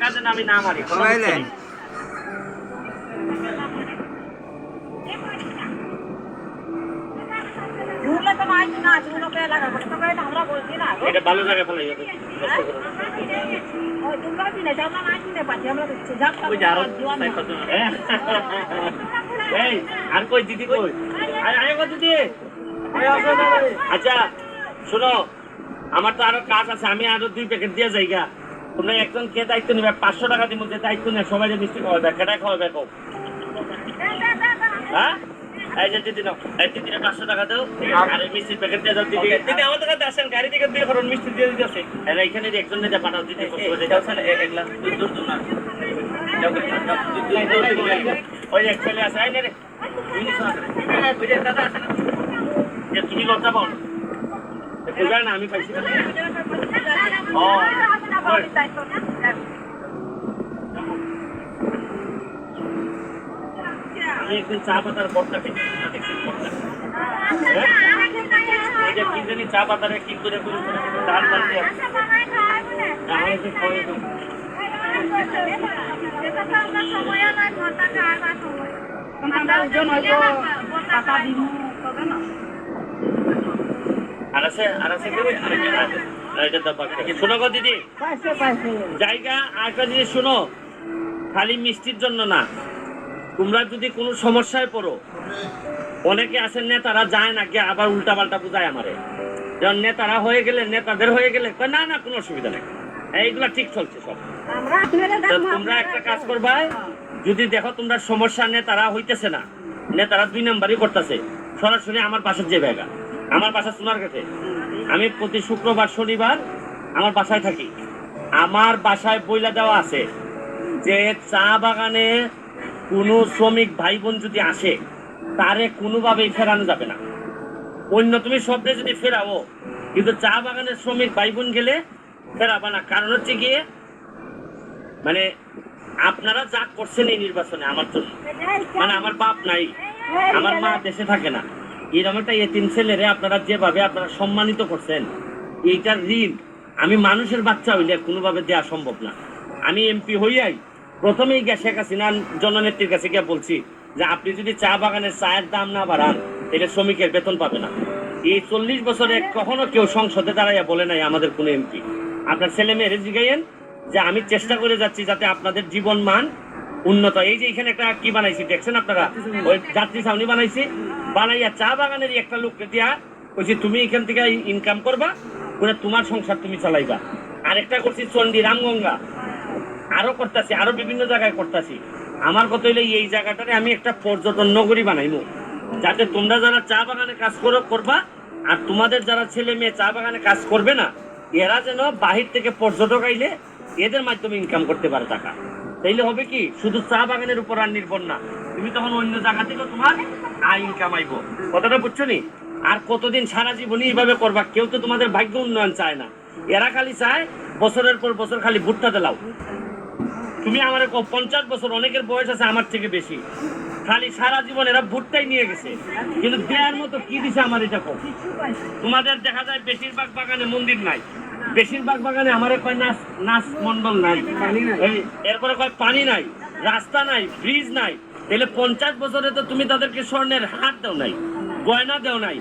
টাকা যেন আমি না মারি। এটা ভালো জায়গায় ফেলাই যাবে। আর কই দিদি কই? দিদি আচ্ছা শোনো, আমার তো আরো কাজ আছে, আমি আরো 2 প্যাকেট দিয়ে যাইগা। তোমরা একজন কে দায়িত্ব নিবে? 500 টাকা দিব, যে দায়িত্ব নেই সবাই মিষ্টি খাওয়াবে, কেটাই খাওয়াবে কও? হ্যাঁ এই যে দিদি নাও, এই দিদি 500 টাকা দাও আর এই মিষ্টির প্যাকেট দিয়ে দাও। দিদি দিদি আমাদের কাছে আসেন, গাড়ি থেকে দিয়ে করুন, মিষ্টি দিয়ে দিতেছে। আর এইখানে একজন নিতে পাঠাও, দিদি কষ্ট করে যাচ্ছেন। একলা দূর দূর না ওই এক ছেলে আছে, আই নে রে দাদা আছে না, তুমি লজ্জা পাও না? বুঝা না আমি পাইছি একদিন চা পাতার বর্তা খেয়েছি, কি জানি চা পাতারে কি করে ডাল বানিয়ে শোনো গো দিদি, জায়গা আরেকটা জিনিস শোনো, খালি মিষ্টির জন্য না, তোমরা যদি কোনো সমস্যায় পড়ো, অনেকে আসেন নেতারা যায় না গিয়ে আবার উল্টা পাল্টা বুঝায় আমারে, যেমন নেতারা হয়ে গেলে, নেতাদের হয়ে গেলে না না কোনো অসুবিধা নেই, এইগুলা ঠিক চলছে সব। তোমরা একটা কাজ করবা, যদি দেখো তোমরা সমস্যা নেতারা হইতেছে না, নেতারা 2 নাম্বারই করতেছে, সরাসরি আমার বাসার যে জায়গা, আমার বাসা সোনার কাছে, আমি প্রতি শুক্রবার শনিবার আমার বাসায় থাকি। আমার বাসায় বইলা দেওয়া আছে যে চা বাগানে কোনো শ্রমিক ভাই বোন যদি আসে, তারে কোনোভাবেই ফেরানো যাবে না। অন্য তুমি শব্দে যদি ফেরাবো, কিন্তু চা বাগানের শ্রমিক ভাই বোন গেলে ফেরাবা না। কারণ হচ্ছে গিয়ে মানে আপনারা যা করছেন এই নির্বাচনে আমার জন্য, মানে আমার বাপ নাই, আমার মা দেশে থাকে না, এরকম একটা এতিম ছেলেরে আপনারা যেভাবে আপনারা সম্মানিত করছেন, এইটার ঋণ আমি মানুষের বাচ্চা হইলে কোনোভাবে দেওয়া সম্ভব না। আমি এমপি হইয়াই প্রথমেই গিয়ে শেখ হাসিনা জননেত্রীর কাছে গিয়ে বলছি যে আপনি যদি চা বাগানের চায়ের দাম না বাড়ান, তাহলে শ্রমিকের বেতন পাবে না। এই 40 বছরে কখনো কেউ সংসদে দাঁড়াইয়া বলে নাই আমাদের কোনো এমপি। আপনার ছেলে মেয়েরে জিগাইয়েন যে আমি চেষ্টা করে যাচ্ছি যাতে আপনাদের জীবন মান উন্নত। এই যে এখানে একটা কি বানাইছি দেখছেন আপনারা, ওই যাত্রী ছাউনি বানাইছি, বানাইয়া চা বাগানেরই একটা লোককে দিয়া বলছি তুমি এখান থেকে ইনকাম করবা, করে তোমার সংসার তুমি চালাইবা। আরেকটা করছি চন্ডী রামগঙ্গা, আরো করতেছি, আরো বিভিন্ন জায়গায় করতেছি। আমার কথা হইলে এই জায়গাটারে আমি একটা পর্যটন নগরী বানাইবো, যাতে তোমরা যারা চা বাগানে কাজ করবা আর তোমাদের যারা ছেলে মেয়ে চা বাগানে কাজ করবে না, এরা যেন বাহির থেকে পর্যটক আইলে এদের মাধ্যমে ইনকাম করতে পারে টাকা। তাইলে হবে কি, শুধু চা বাগানের উপর আর নির্ভর না, তুমি তখন অন্য জায়গা থেকে তোমার আয় ইনকাম আইব। কথাটা বুঝছো নি? আর কতদিন সারা জীবনই এইভাবে করবা? কেউ তো তোমাদের ভাগ্য উন্নয়ন চায় না, এরা খালি চায় বছরের পর বছর খালি ভুট্টা দেলাও। তুমি আমার 50 বছর, অনেকের বয়স আছে আমার থেকে বেশি, খালি সারা জীবন এরা ভুট্টাই নিয়ে গেছে, কিন্তু দেওয়ার মতো কি দিছে আমার এটা কম। তোমাদের দেখা যায় বেশিরভাগ বাগানে মন্দির নাই, বেশিরভাগ বাগানে আমার কয় নাচ মন্ডল নাই, এরপরে কয় পানি নাই, রাস্তা নাই, ব্রিজ নাই। তাহলে 50 বছরে তো তুমি তাদেরকে স্বর্ণের হাত দাও নাই, গয়না দাও নাই।